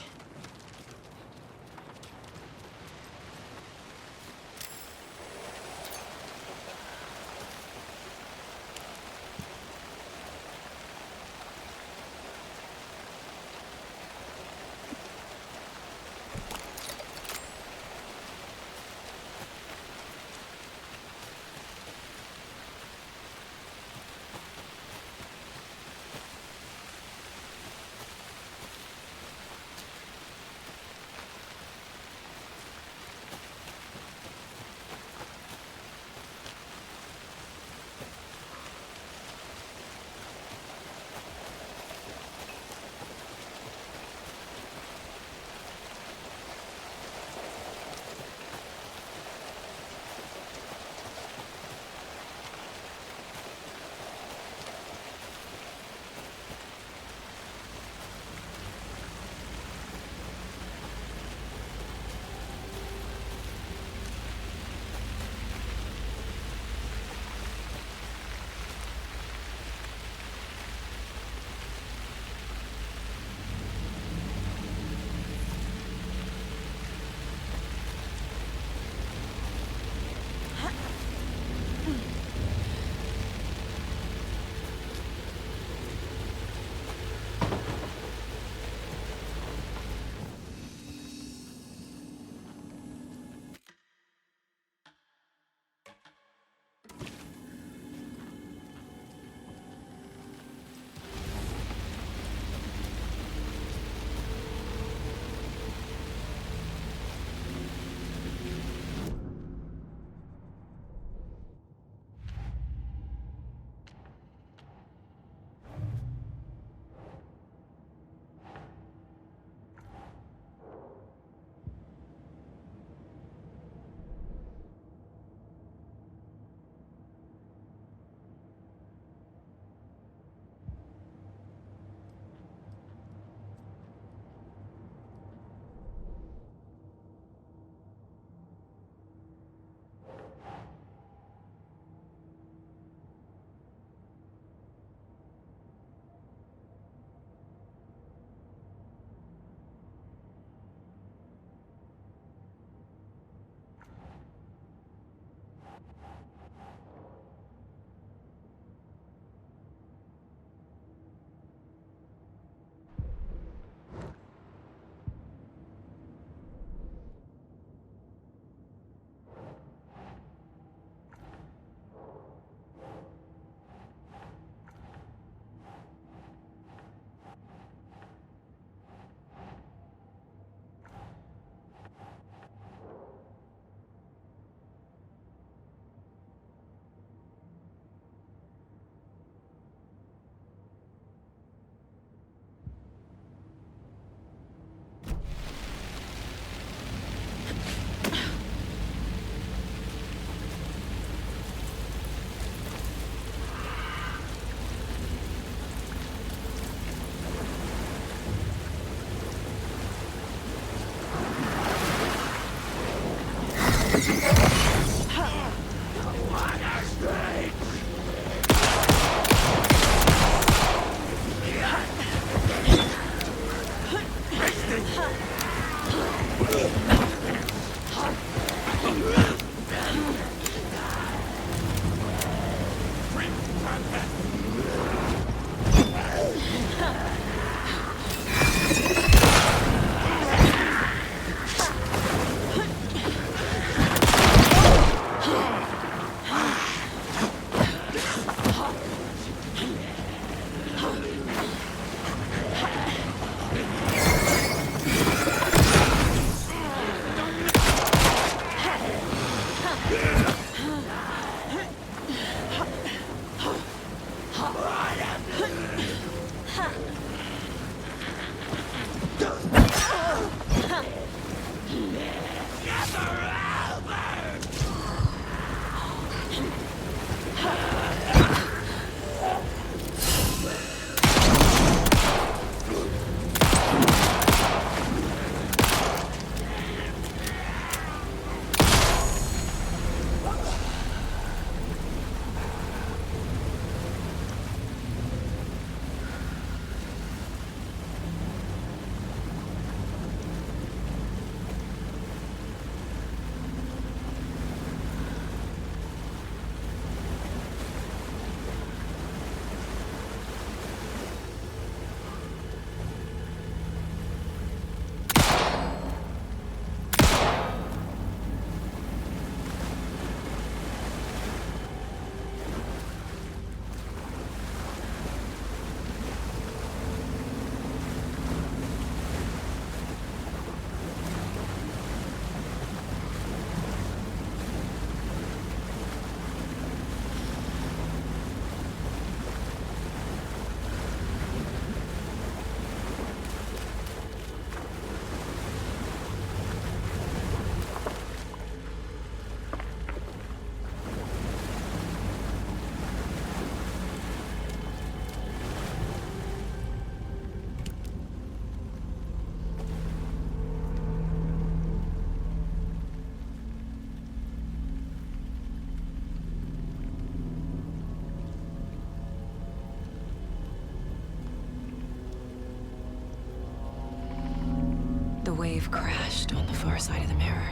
wave crashed on the far side of the mirror.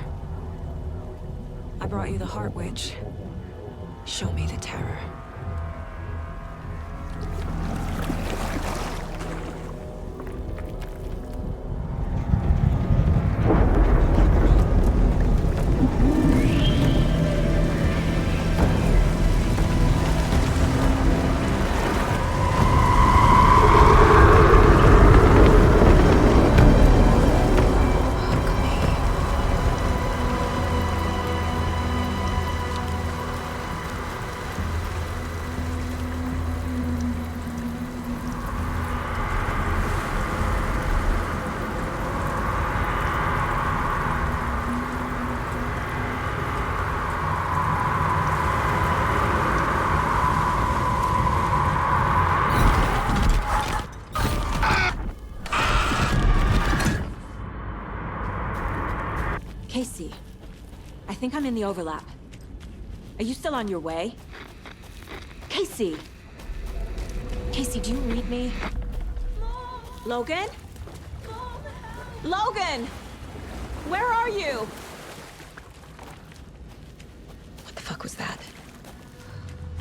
I brought you the Heart Witch. Show me the terror. Casey, I think I'm in the overlap. Are you still on your way? Casey! Casey, do you read me? Logan? Logan! Where are you? What the fuck was that?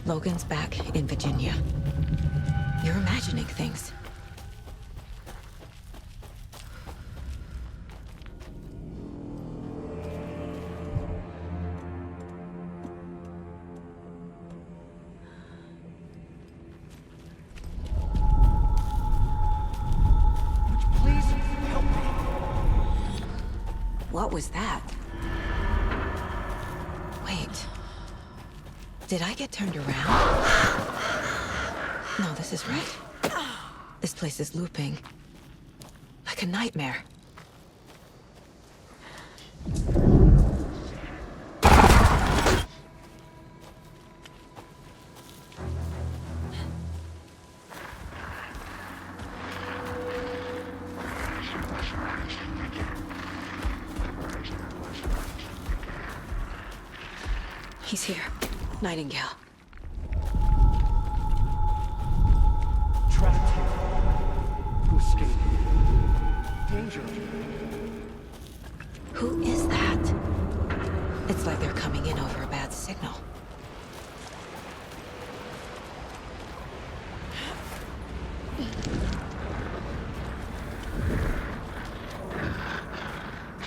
Logan's back in Virginia. You're imagining things. What was that? Wait. Did I get turned around? No, this is right. This place is looping. Like a nightmare. He's here. Nightingale. Trapped here. To escape. Danger. Who is that? It's like they're coming in over a bad signal.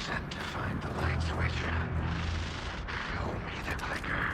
Sent to find the light switch. Show me the clicker.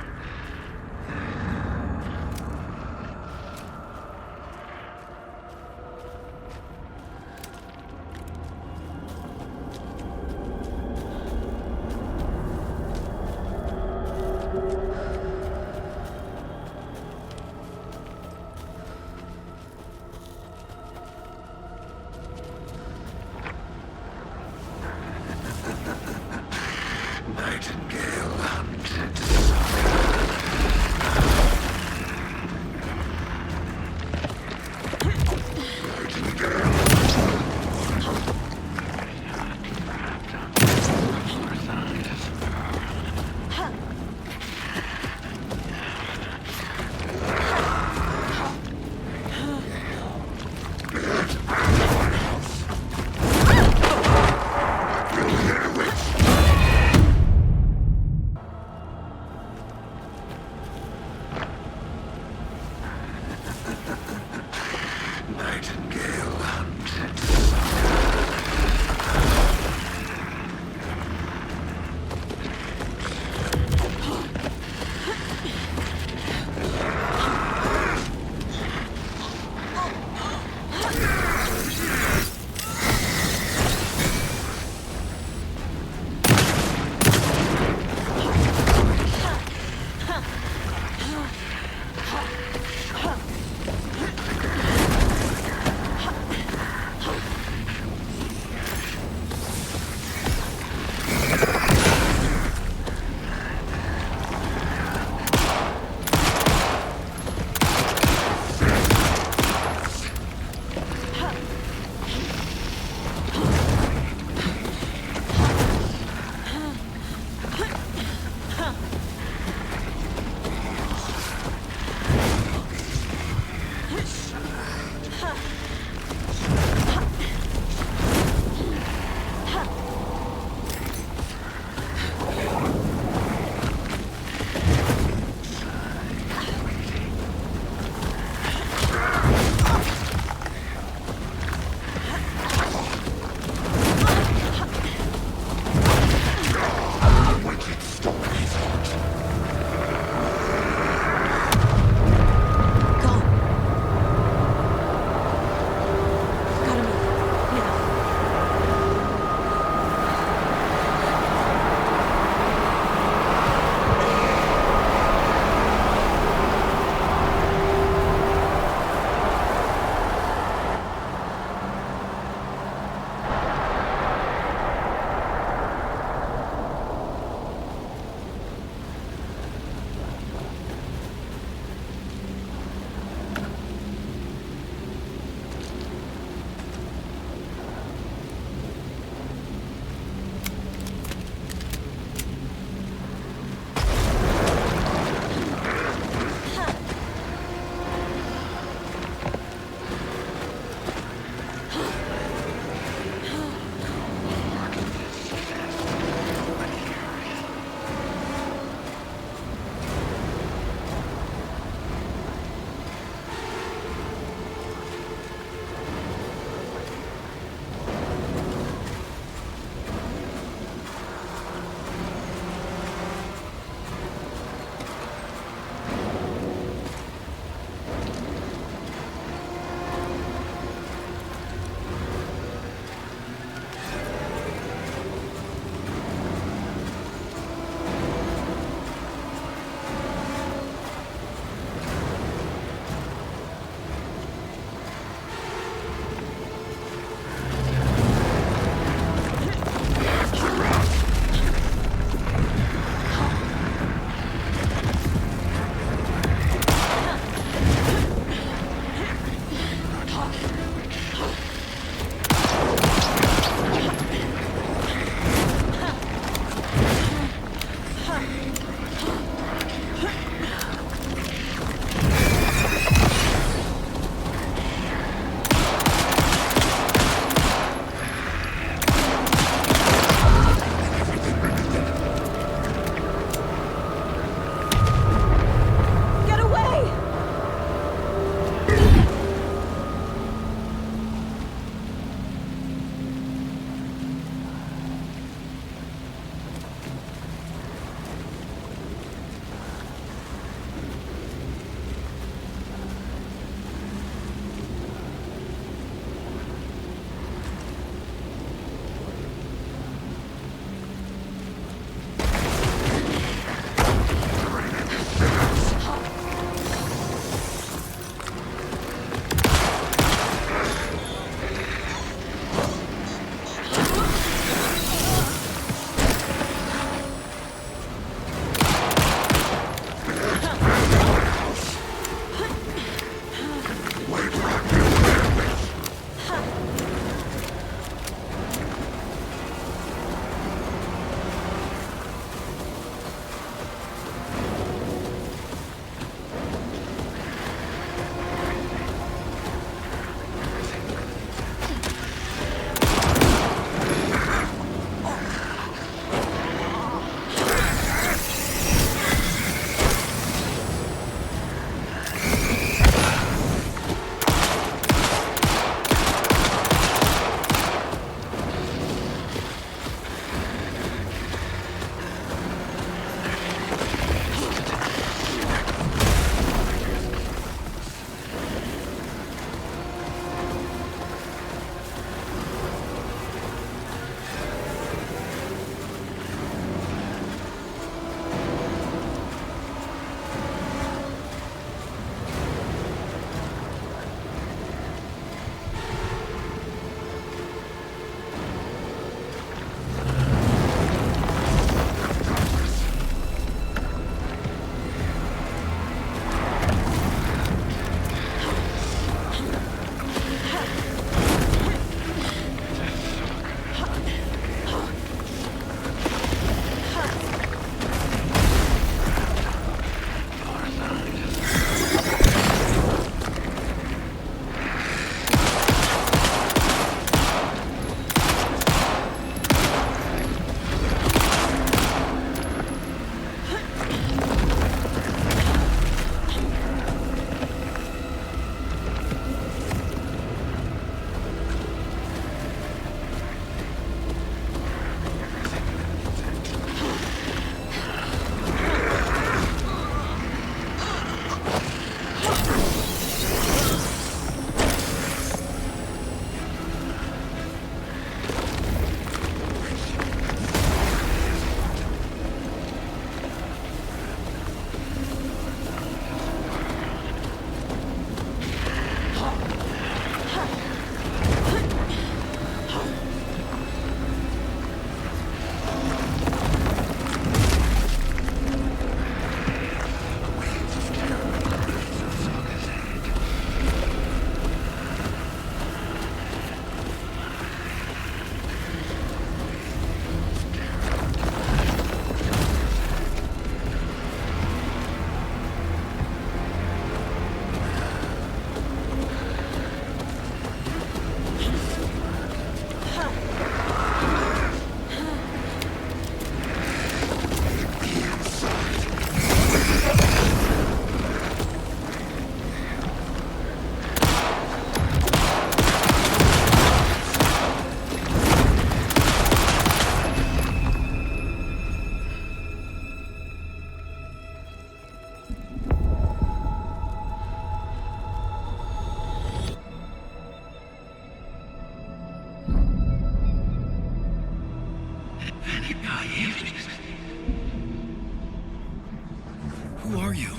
Who are you?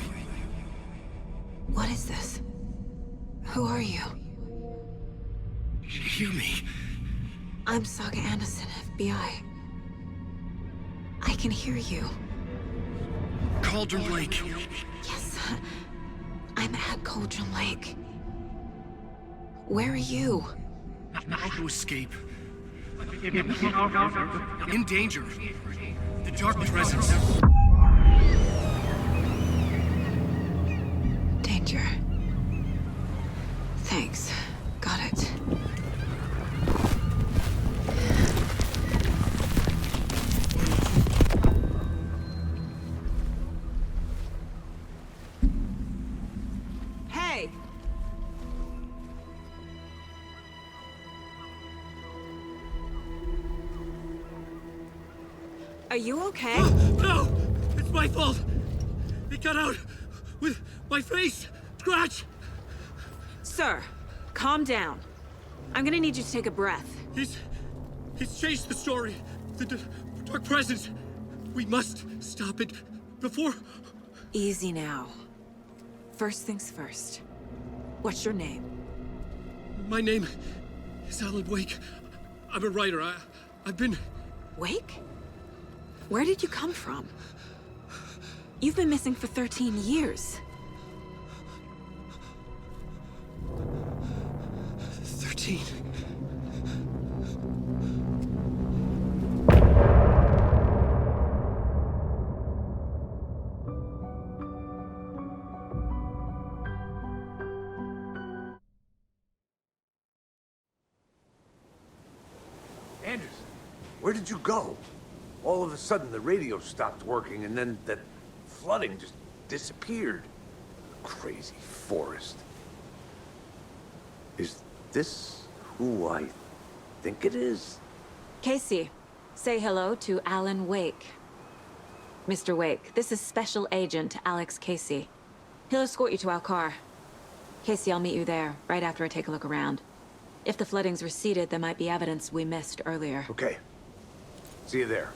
What is this? Who are you? Hear me. I'm Saga Anderson, FBI. I can hear you. Cauldron Lake. Yes, I'm at Cauldron Lake. Where are you? How to escape. In danger. The dark presence. Danger. Thanks. Got it. Hey! Are you okay? No! It's my fault! It got out with my face! Scratch! Sir, calm down. I'm gonna need you to take a breath. He's changed the story. The dark presence. We must stop it before... Easy now. First things first. What's your name? My name is Alan Wake. I'm a writer. I've been... Wake? Where did you come from? You've been missing for 13 years. 13. Anderson, where did you go? All of a sudden, the radio stopped working, and then that flooding just disappeared. Crazy forest. Is this who I think it is? Casey, say hello to Alan Wake. Mr. Wake, this is Special Agent Alex Casey. He'll escort you to our car. Casey, I'll meet you there, right after I take a look around. If the flooding's receded, there might be evidence we missed earlier. Okay. See you there.